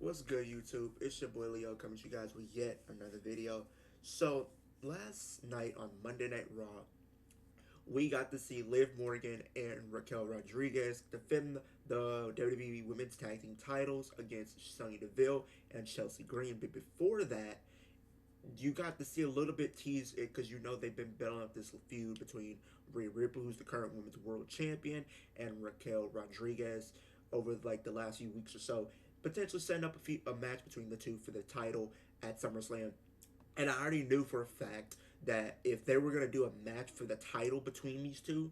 What's good, YouTube? It's your boy Leo coming to you guys with yet another video. So, last night on Monday Night Raw, we got to see Liv Morgan and Raquel Rodriguez defend the WWE Women's Tag Team titles against Sonya Deville and Chelsea Green. But before that, you got to see a little bit tease it because you know they've been building up this feud between Rhea Ripley, who's the current women's world champion, and Raquel Rodriguez over like the last few weeks or so, potentially setting up a match between the two for the title at SummerSlam. And I already knew for a fact that if they were gonna do a match for the title between these two,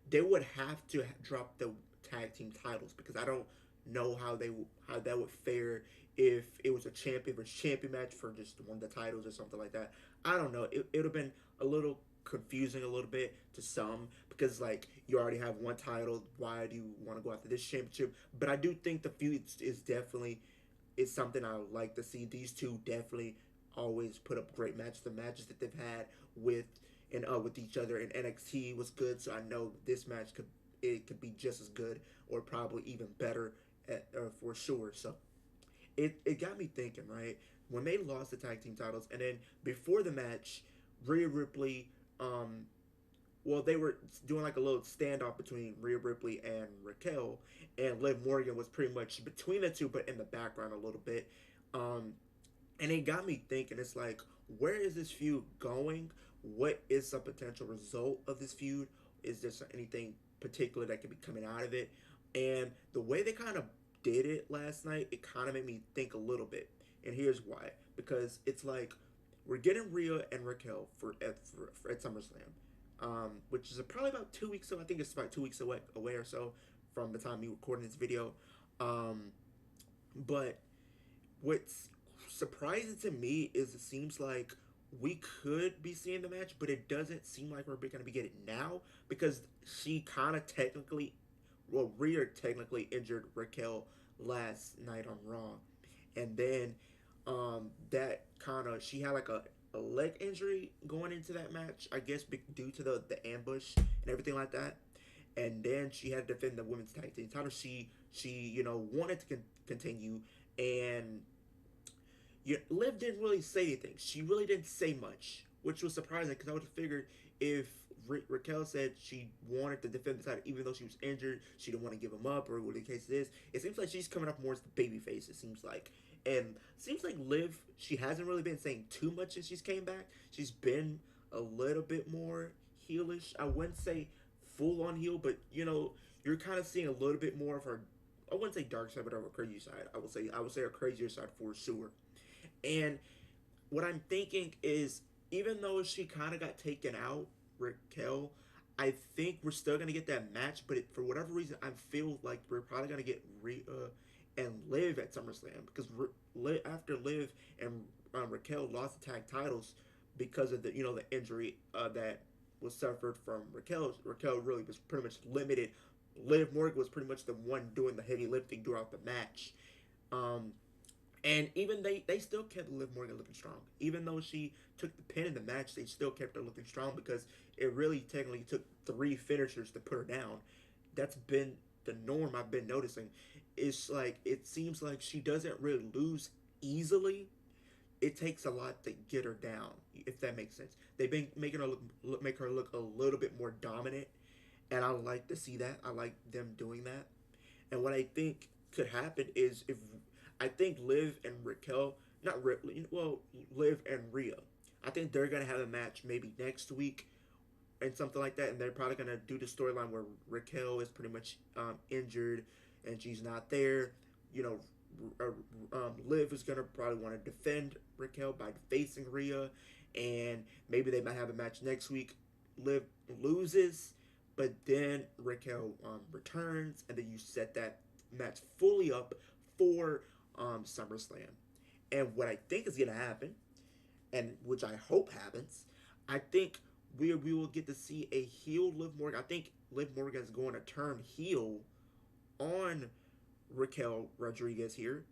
they would have to drop the tag team titles because I don't know how that would fare if it was a champion versus champion match for just one of the titles or something like that. I don't know. It would have been a little confusing a little bit to some because like you already have one title. Why do you want to go after this championship? But I do think the feud is definitely is something I would like to see. These two definitely always put up great matches. The matches that they've had with and with each other in NXT was good, so I know this match could be just as good or probably even better for sure. So it got me thinking, right? When they lost the tag team titles, and then before the match, Rhea Ripley, well, they were doing like a little standoff between Rhea Ripley and Raquel, and Liv Morgan was pretty much between the two, but in the background a little bit. Um, and it got me thinking. It's like, where is this feud going? What is the potential result of this feud? Is there anything particular that could be coming out of it? And the way they kind of did it last night, it kind of made me think a little bit. And here's why: because it's like we're getting Rhea and Raquel at SummerSlam, which is probably about 2 weeks away. I think it's about 2 weeks away or so from the time we recording this video. Um, but what's surprising to me is it seems like we could be seeing the match, but it doesn't seem like we're going to be getting it now because she kind of technically, well, Rhea technically injured Raquel last night on Raw, and then that kind of she had like a leg injury going into that match, I guess, due to the ambush and everything like that. And then she had to defend the women's tag team title. She wanted to continue, and Liv didn't really say anything. She really didn't say much, which was surprising because I would have figured if Raquel said she wanted to defend the title, even though she was injured, she didn't want to give him up, or what the case is. It seems like she's coming up more as the baby face. It seems like, and it seems like Liv, she hasn't really been saying too much since she's came back. She's been a little bit more heelish. I wouldn't say full on heel, but you're kind of seeing a little bit more of her. I wouldn't say dark side, but her crazy side. I would say her crazier side for sure. And what I'm thinking is, even though she kind of got taken out, Raquel, I think we're still gonna get that match. But for whatever reason, I feel like we're probably gonna get Rhea and Liv at SummerSlam because after Liv and Raquel lost the tag titles because of the injury that was suffered from Raquel. Raquel really was pretty much limited. Liv Morgan was pretty much the one doing the heavy lifting throughout the match. Um, and even they still kept Liv Morgan looking strong. Even though she took the pin in the match, they still kept her looking strong because it really technically took three finishers to put her down. That's been the norm I've been noticing. It's like it seems like she doesn't really lose easily. It takes a lot to get her down, if that makes sense. They've been making her make her look a little bit more dominant, and I like to see that. I like them doing that. And what I think could happen is if I think Liv and Raquel, not Ripley, well, Liv and Rhea, I think they're gonna have a match maybe next week and something like that, and they're probably gonna do the storyline where Raquel is pretty much injured and she's not there. You know, Liv is gonna probably want to defend Raquel by facing Rhea, and maybe they might have a match next week. Liv loses, but then Raquel returns, and then you set that match fully up for SummerSlam. And what I think is gonna happen, and which I hope happens, I think we will get to see a heel Liv Morgan. I think Liv Morgan is going to turn heel on Raquel Rodriguez here,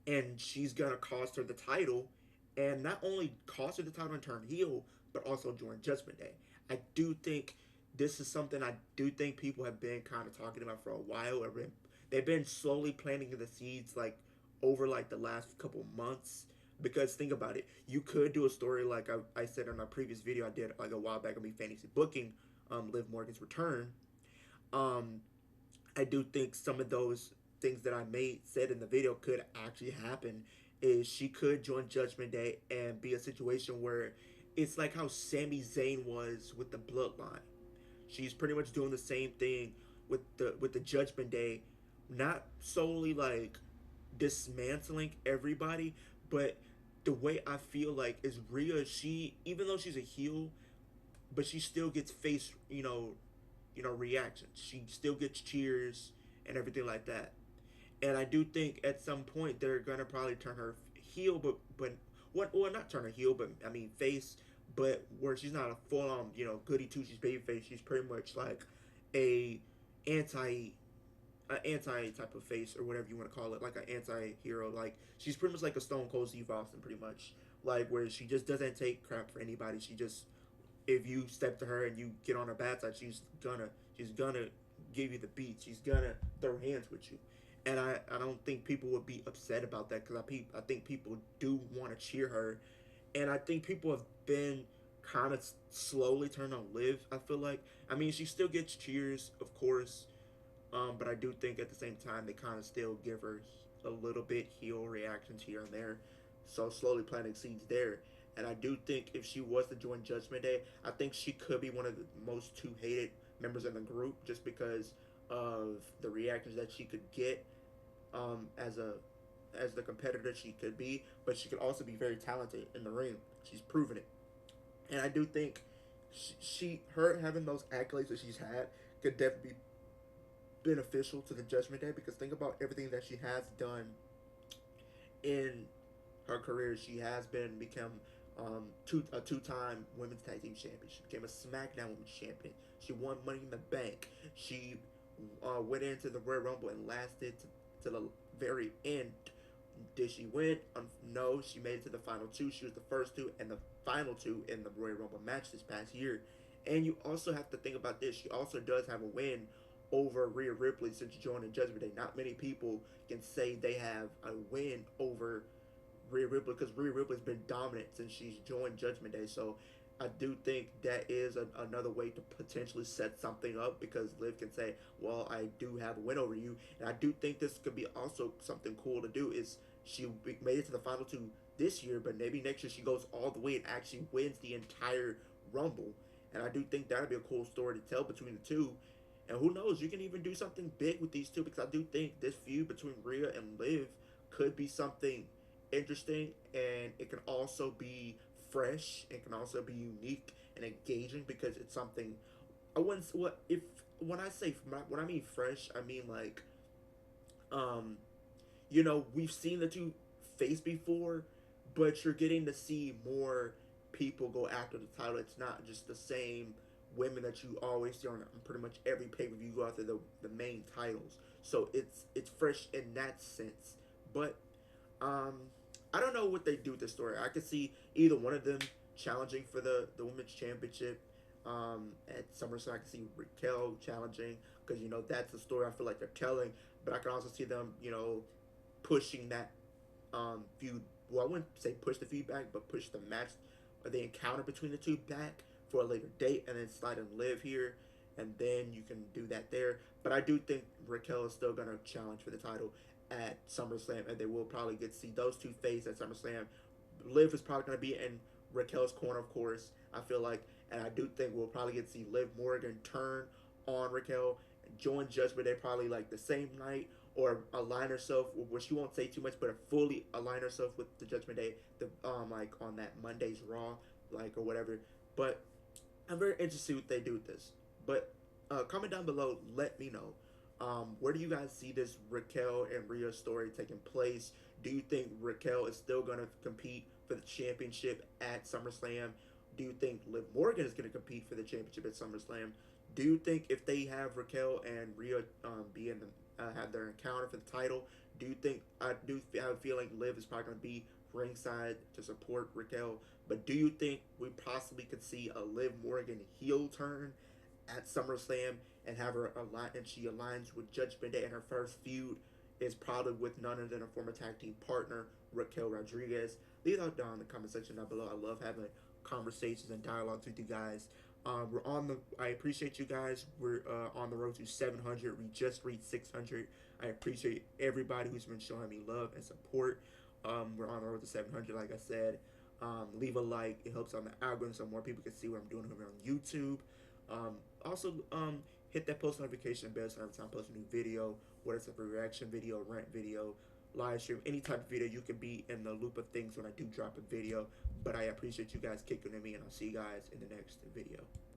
and she's gonna cost her the title, and not only cost her the title and turn heel, but also join Judgment Day. I do think this is something I do think people have been kind of talking about for a while. They've been slowly planting the seeds, like over like the last couple months. Because think about it, you could do a story like I said in a previous video I did like a while back on me fantasy booking, Liv Morgan's return. Um, I do think some of those things that I made said in the video could actually happen. Is she could join Judgment Day and be a situation where it's like how Sami Zayn was with the Bloodline. She's pretty much doing the same thing with the Judgment Day, not solely like dismantling everybody, but the way I feel like is Rhea. She, even though she's a heel, but she still gets face, reactions. She still gets cheers and everything like that. And I do think at some point they're gonna probably turn her heel, but what? Well, not turn her heel, but I mean face. But where she's not a full on goody two shoes baby face. She's pretty much like a anti anti type of face or whatever you want to call it, like an anti hero. Like she's pretty much like a Stone Cold Steve Austin, pretty much. Like where she just doesn't take crap for anybody. She just, if you step to her and you get on her bad side, she's gonna give you the beat. She's gonna throw hands with you. And I don't think people would be upset about that because I think people do want to cheer her, and I think people have been kind of slowly turning on Liv. I feel like, I mean, she still gets cheers, of course, but I do think at the same time they kind of still give her a little bit heel reactions here and there, so slowly planting seeds there. And I do think if she was to join Judgment Day, I think she could be one of the most two hated members in the group just because of the reactions that she could get, as a as the competitor she could be, but she could also be very talented in the ring. She's proven it, and I do think her having those accolades that she's had could definitely be beneficial to the Judgment Day because think about everything that she has done in her career. She has become a two-time women's tag team champion. She became a SmackDown women's champion. She won Money in the Bank. She went into the Royal Rumble and lasted to the very end. Did she win? No, she made it to the final two. She was the first two and the final two in the Royal Rumble match this past year. And you also have to think about this. She also does have a win over Rhea Ripley since joining Judgment Day. Not many people can say they have a win over Rhea Ripley because Rhea Ripley's been dominant since she's joined Judgment Day. So I do think that is another way to potentially set something up because Liv can say, "Well, I do have a win over you," and I do think this could be also something cool to do. Is she made it to the final two this year, but maybe next year she goes all the way and actually wins the entire Rumble, and I do think that'd be a cool story to tell between the two. And who knows, you can even do something big with these two because I do think this feud between Rhea and Liv could be something interesting, and it can also be fresh. It can also be unique and engaging because it's something. I wouldn't. What if when I say when I mean fresh, I mean like, um, we've seen the two face before, but you're getting to see more people go after the title. It's not just the same women that you always see on pretty much every pay per view go after the main titles. So it's fresh in that sense, but um, I don't know what they do with this story. I could see either one of them challenging for the women's championship at SummerSlam. I can see Raquel challenging because that's the story I feel like they're telling. But I can also see them pushing that feud. Well, I wouldn't say push the feud back, but push the match or the encounter between the two back for a later date, and then slide and Liv here, and then you can do that there. But I do think Raquel is still gonna challenge for the title at SummerSlam, and they will probably get to see those two face at SummerSlam. Liv is probably going to be in Raquel's corner, of course, I feel like, and I do think we'll probably get to see Liv Morgan turn on Raquel, join Judgment Day probably like the same night, or align herself, where she won't say too much, but fully align herself with the Judgment Day, like on that Monday's Raw, like or whatever. But I'm very interested to see what they do with this. But comment down below, let me know. Where do you guys see this Raquel and Rhea story taking place? Do you think Raquel is still going to compete for the championship at SummerSlam? Do you think Liv Morgan is going to compete for the championship at SummerSlam? Do you think if they have Raquel and Rhea be in have their encounter for the title, do you think I do have a feeling Liv is probably going to be ringside to support Raquel? But do you think we possibly could see a Liv Morgan heel turn at SummerSlam and have her align, and she aligns with Judgment Day in her first feud is probably with none other than a former tag team partner, Raquel Rodriguez. Leave that down in the comment section down below. I love having conversations and dialogues with you guys. We're on the. I appreciate you guys. We're on the road to 700. We just reached 600. I appreciate everybody who's been showing me love and support. We're on the road to 700, like I said. Leave a like. It helps on the algorithm so more people can see what I'm doing over on YouTube. Also, hit that post notification bell so every time I post a new video, whether it's a reaction video, rant video, live stream, any type of video, you can be in the loop of things when I do drop a video. But I appreciate you guys kicking with me, and I'll see you guys in the next video.